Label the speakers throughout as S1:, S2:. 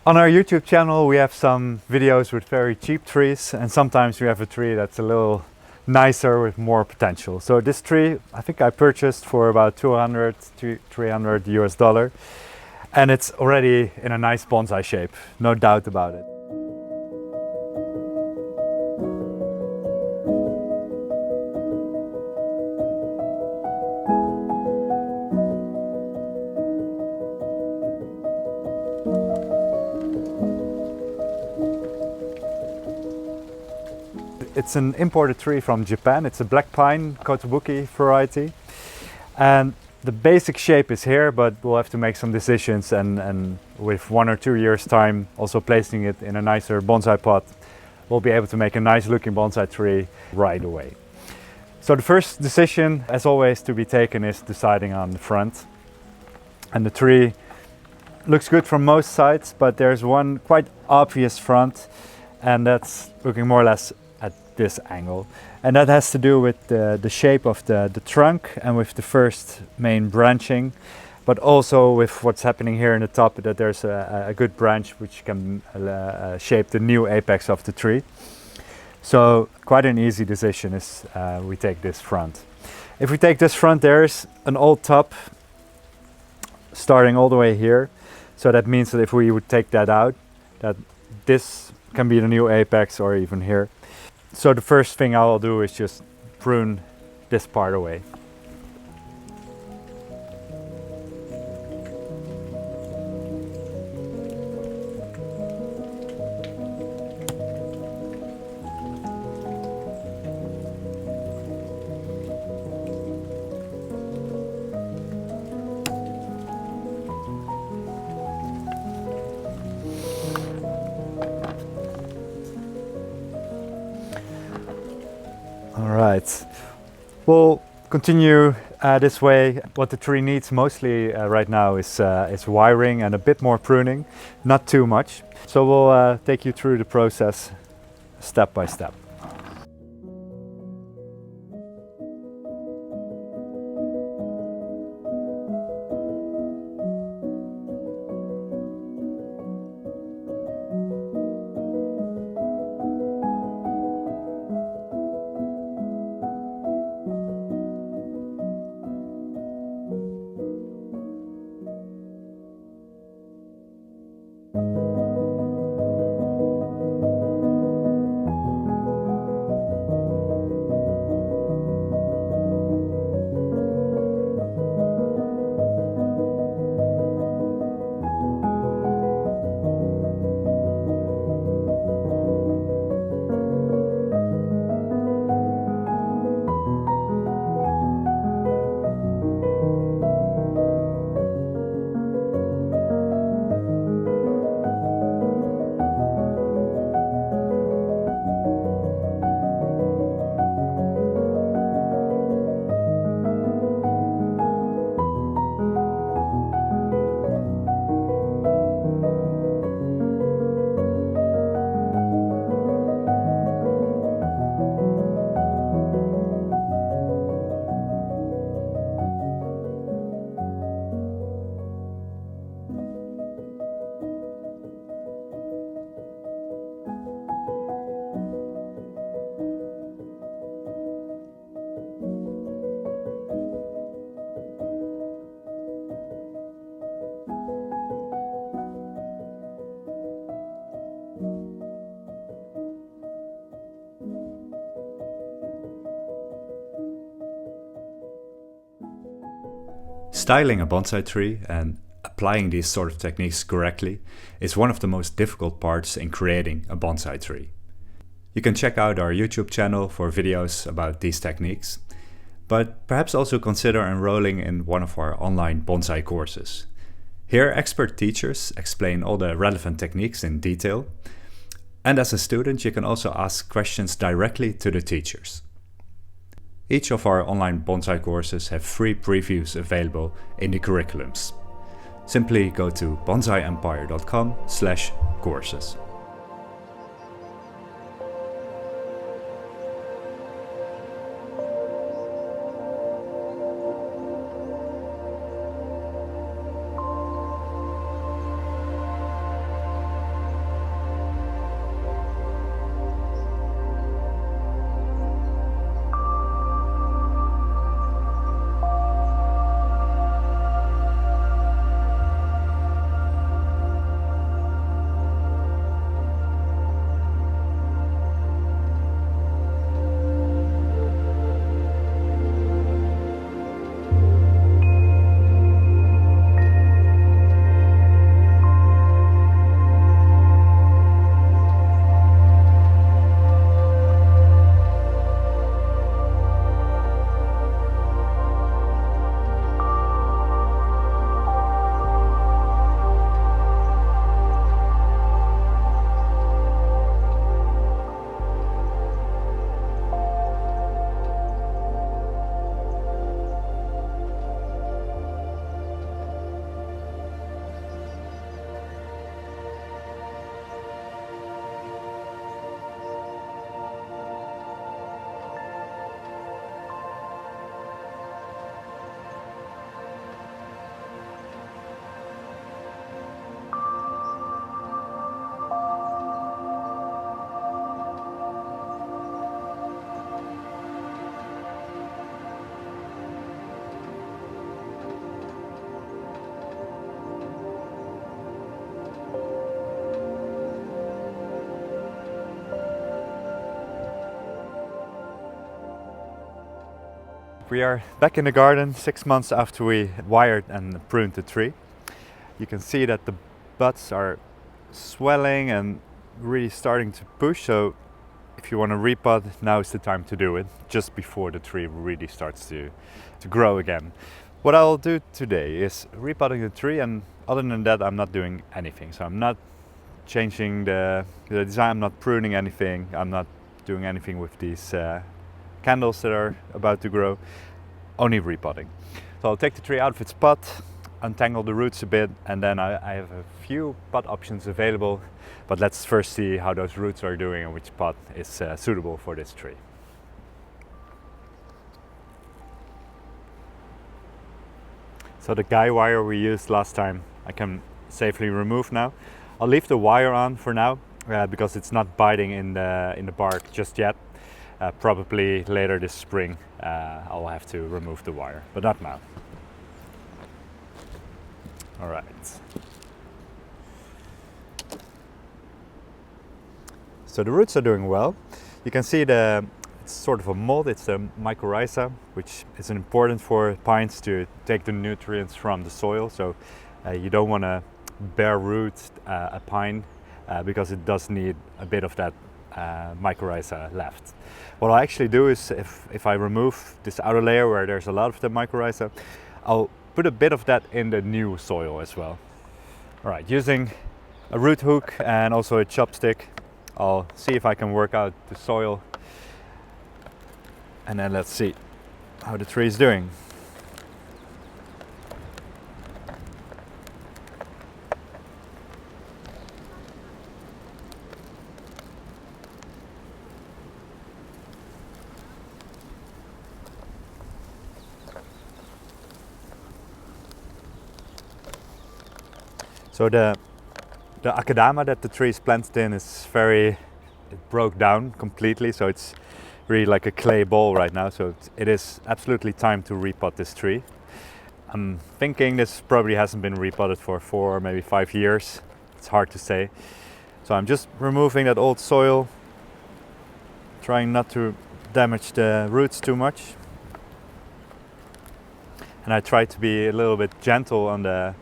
S1: On our YouTube channel we have some videos with very cheap trees, and sometimes we have a tree that's a little nicer with more potential. So this tree I think I purchased for about 200 to 300 US dollar, and it's already in a nice bonsai shape, no doubt about it. It's an imported tree from Japan. It's a black pine Kotobuki variety, and the basic shape is here, but we'll have to make some decisions, and with 1 or 2 years time also placing it in a nicer bonsai pot, we'll be able to make a nice looking bonsai tree right away. So the first decision, as always, to be taken is deciding on the front. And the tree looks good from most sides, but there's one quite obvious front, and that's looking more or less at this angle. And that has to do with the shape of the trunk and with the first main branching, but also with what's happening here in the top, that there's a good branch which can shape the new apex of the tree. So quite an easy decision is we take this front. If we take this front, there's an old top starting all the way here. So that means that if we would take that out, that this can be the new apex, or even here. So the first thing I'll do is just prune this part away. Alright, we'll continue this way. What the tree needs mostly right now is wiring and a bit more pruning, not too much. So we'll take you through the process step by step. Styling a bonsai tree and applying these sort of techniques correctly is one of the most difficult parts in creating a bonsai tree. You can check out our YouTube channel for videos about these techniques, but perhaps also consider enrolling in one of our online bonsai courses. Here, expert teachers explain all the relevant techniques in detail, and as a student you can also ask questions directly to the teachers. Each of our online bonsai courses have free previews available in the curriculums. Simply go to bonsaiempire.com/courses. We are back in the garden 6 months after we wired and pruned the tree. You can see that the buds are swelling and really starting to push, so if you want to repot, now is the time to do it, just before the tree really starts to grow again. What I'll do today is repotting the tree, and other than that I'm not doing anything. So I'm not changing the design, I'm not pruning anything, I'm not doing anything with these candles that are about to grow, only repotting. So I'll take the tree out of its pot, untangle the roots a bit, and then I have a few pot options available, but let's first see how those roots are doing and which pot is suitable for this tree. So the guy wire we used last time I can safely remove now. I'll leave the wire on for now because it's not biting in the bark just yet. Probably later this spring I'll have to remove the wire, but not now. All right. So the roots are doing well. You can see it's sort of a mold, it's the mycorrhiza, which is important for pines to take the nutrients from the soil. So you don't want to bare root a pine because it does need a bit of that mycorrhiza left. What I'll actually do is if I remove this outer layer where there's a lot of the mycorrhiza, I'll put a bit of that in the new soil as well. All right, using a root hook and also a chopstick, I'll see if I can work out the soil, and then let's see how the tree is doing. So the akadama that the tree is planted in is it broke down completely, so it's really like a clay ball right now. So it is absolutely time to repot this tree. I'm thinking this probably hasn't been repotted for 4 or maybe 5 years. It's hard to say. So I'm just removing that old soil, trying not to damage the roots too much. And I try to be a little bit gentle on the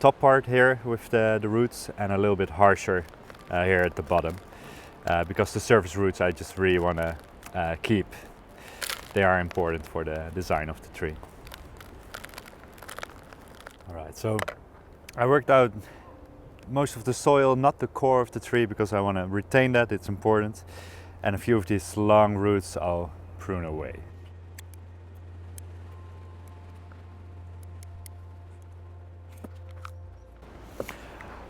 S1: top part here with the roots, and a little bit harsher here at the bottom, because the surface roots I just really want to keep. They are important for the design of the tree. Alright, so I worked out most of the soil, not the core of the tree, because I want to retain that, it's important. And a few of these long roots I'll prune away.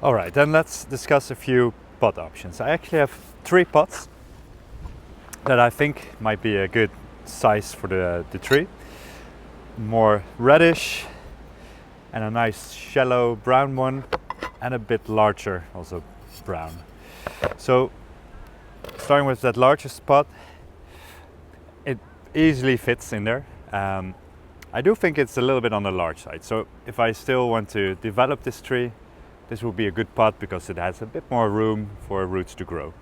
S1: All right, then let's discuss a few pot options. I actually have 3 pots that I think might be a good size for the tree. More reddish, and a nice shallow brown one, and a bit larger, also brown. So starting with that largest pot, it easily fits in there. I do think it's a little bit on the large side. So if I still want to develop this tree, this will be a good pot because it has a bit more room for roots to grow.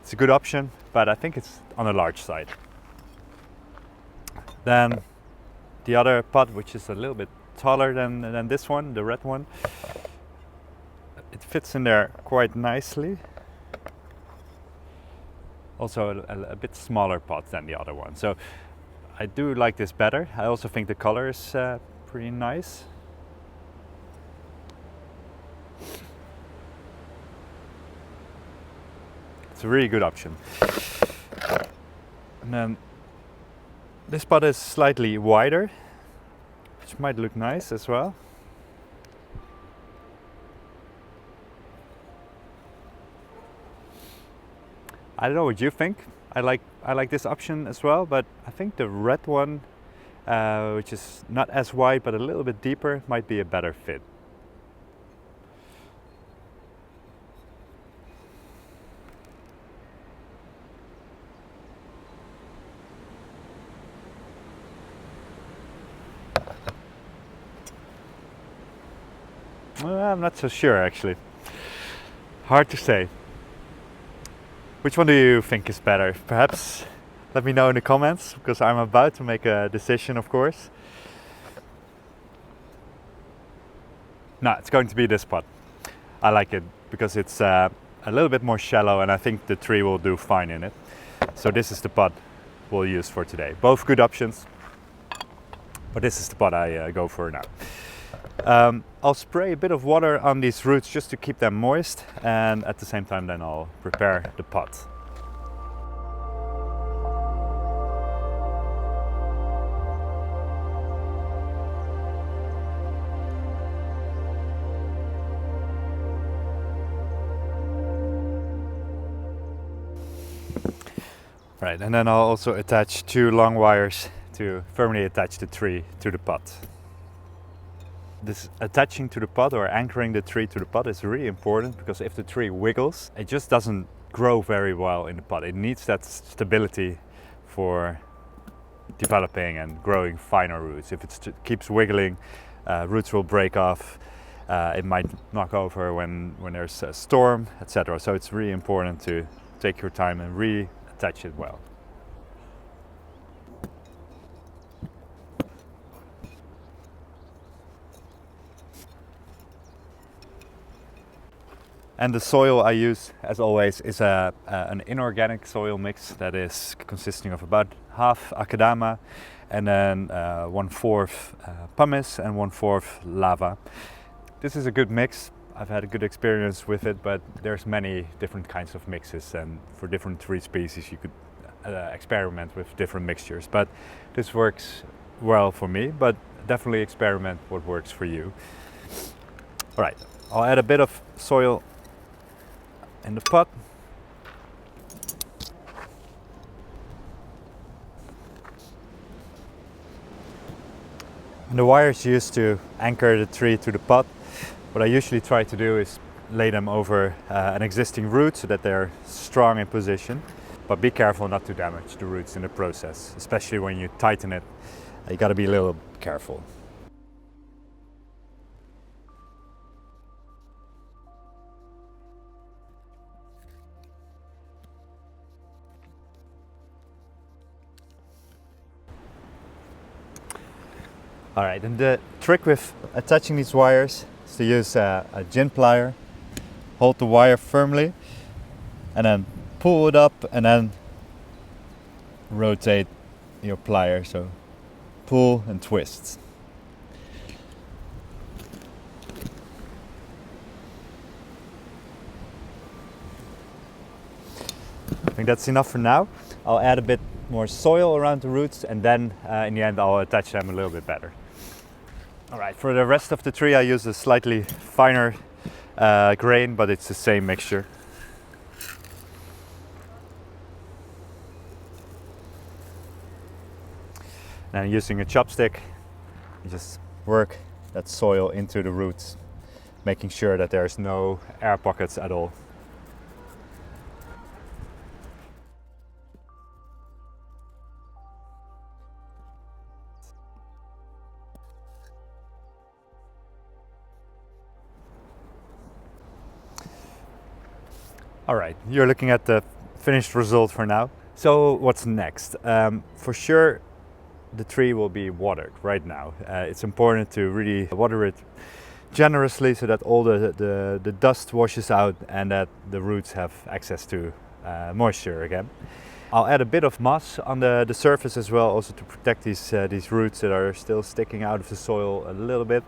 S1: It's a good option, but I think it's on the large side. Then the other pot, which is a little bit taller than this one, the red one, it fits in there quite nicely. Also a bit smaller pot than the other one. So I do like this better. I also think the color is pretty nice. It's a really good option. And then this pot is slightly wider, which might look nice as well. I don't know what you think. I like this option as well, but I think the red one, which is not as wide but a little bit deeper, might be a better fit. Well, I'm not so sure actually. Hard to say. Which one do you think is better? Perhaps Let me know in the comments, because I'm about to make a decision, of course. No, it's going to be this pot. I like it because it's a little bit more shallow, and I think the tree will do fine in it. So this is the pot we'll use for today. Both good options, but this is the pot I go for now. I'll spray a bit of water on these roots just to keep them moist, and at the same time then I'll prepare the pot. Right, and then I'll also attach 2 long wires to firmly attach the tree to the pot. This attaching to the pot or anchoring the tree to the pot is really important, because if the tree wiggles, it just doesn't grow very well in the pot. It needs that stability for developing and growing finer roots. If it keeps wiggling, roots will break off. It might knock over when there's a storm, etc. So it's really important to take your time and reattach it well. And the soil I use, as always, is an inorganic soil mix that is consisting of about half akadama and then 1/4 pumice and 1/4 lava. This is a good mix. I've had a good experience with it, but there's many different kinds of mixes, and for different tree species you could experiment with different mixtures. But this works well for me, but definitely experiment what works for you. All right, I'll add a bit of soil in the pot. And the wires used to anchor the tree to the pot, what I usually try to do is lay them over an existing root so that they're strong in position. But be careful not to damage the roots in the process, especially when you tighten it. You got to be a little careful. All right, and the trick with attaching these wires is to use a gin plier. Hold the wire firmly and then pull it up and then rotate your plier. So pull and twist. I think that's enough for now. I'll add a bit more soil around the roots, and then in the end I'll attach them a little bit better. All right, for the rest of the tree I use a slightly finer grain, but it's the same mixture. And using a chopstick, you just work that soil into the roots, making sure that there's no air pockets at all. All right, you're looking at the finished result for now. So what's next? For sure, the tree will be watered right now. It's important to really water it generously so that all the dust washes out and that the roots have access to moisture again. I'll add a bit of moss on the surface as well, also to protect these roots that are still sticking out of the soil a little bit.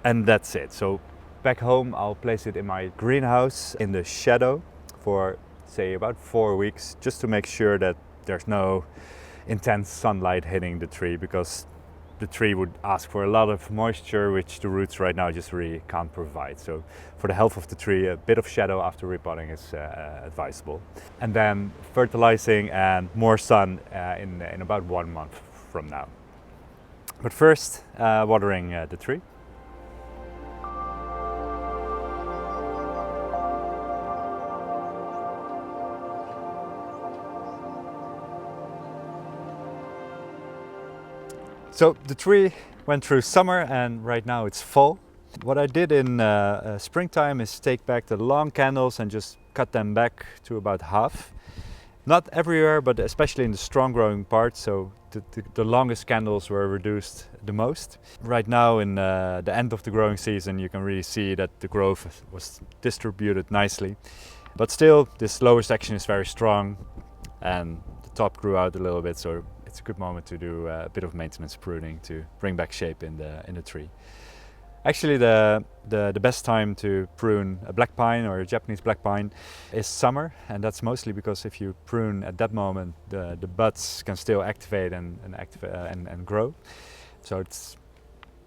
S1: And that's it. So back home, I'll place it in my greenhouse in the shadow for say about 4 weeks, just to make sure that there's no intense sunlight hitting the tree, because the tree would ask for a lot of moisture, which the roots right now just really can't provide. So for the health of the tree, a bit of shadow after repotting is advisable. And then fertilizing and more sun in about 1 month from now. But first, watering the tree. So the tree went through summer and right now it's fall. What I did in springtime is take back the long candles and just cut them back to about half. Not everywhere, but especially in the strong growing parts, so the longest candles were reduced the most. Right now in the end of the growing season, you can really see that the growth was distributed nicely. But still, this lower section is very strong and the top grew out a little bit, so it's a good moment to do a bit of maintenance pruning to bring back shape in the tree. Actually, the best time to prune a black pine or a Japanese black pine is summer, and that's mostly because if you prune at that moment, the buds can still activate and grow. So it's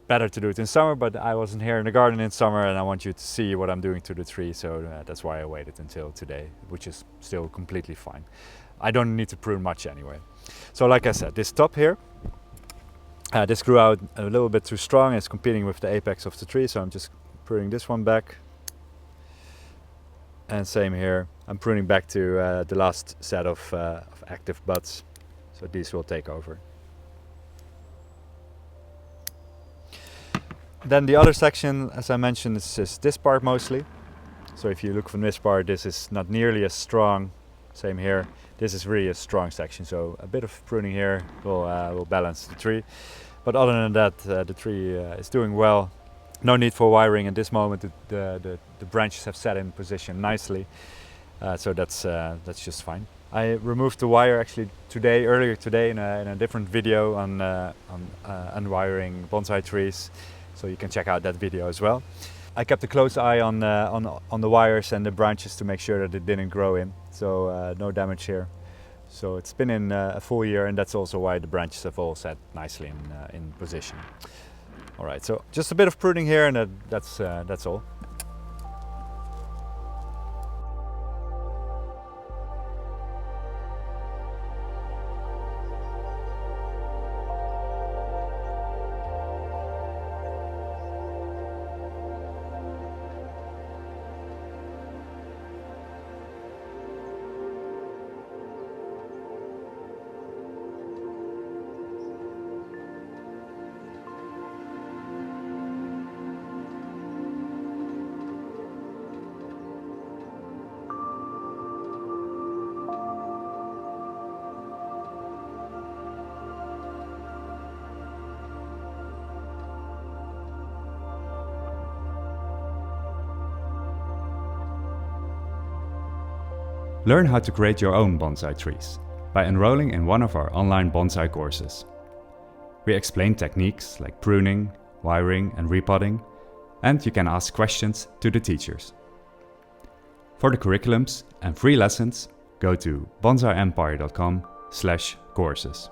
S1: better to do it in summer, but I wasn't here in the garden in summer and I want you to see what I'm doing to the tree, so that's why I waited until today, which is still completely fine. I don't need to prune much anyway. So like I said, this top here, this grew out a little bit too strong. It's competing with the apex of the tree, so I'm just pruning this one back. And same here, I'm pruning back to the last set of active buds, so these will take over. Then the other section, as I mentioned, is this part mostly. So if you look from this part, this is not nearly as strong. Same here. This is really a strong section, so a bit of pruning here will balance the tree. But other than that, the tree is doing well. No need for wiring at this moment. The branches have set in position nicely, so that's just fine. I removed the wire actually earlier today in a different video on unwiring bonsai trees, so you can check out that video as well. I kept a close eye on the wires and the branches to make sure that it didn't grow in, so no damage here. So it's been in a full year, and that's also why the branches have all set nicely in position. All right, so just a bit of pruning here, and that's all.
S2: Learn how to create your own bonsai trees by enrolling in one of our online bonsai courses. We explain techniques like pruning, wiring and repotting, and you can ask questions to the teachers. For the curriculums and free lessons, go to bonsaiempire.com/courses.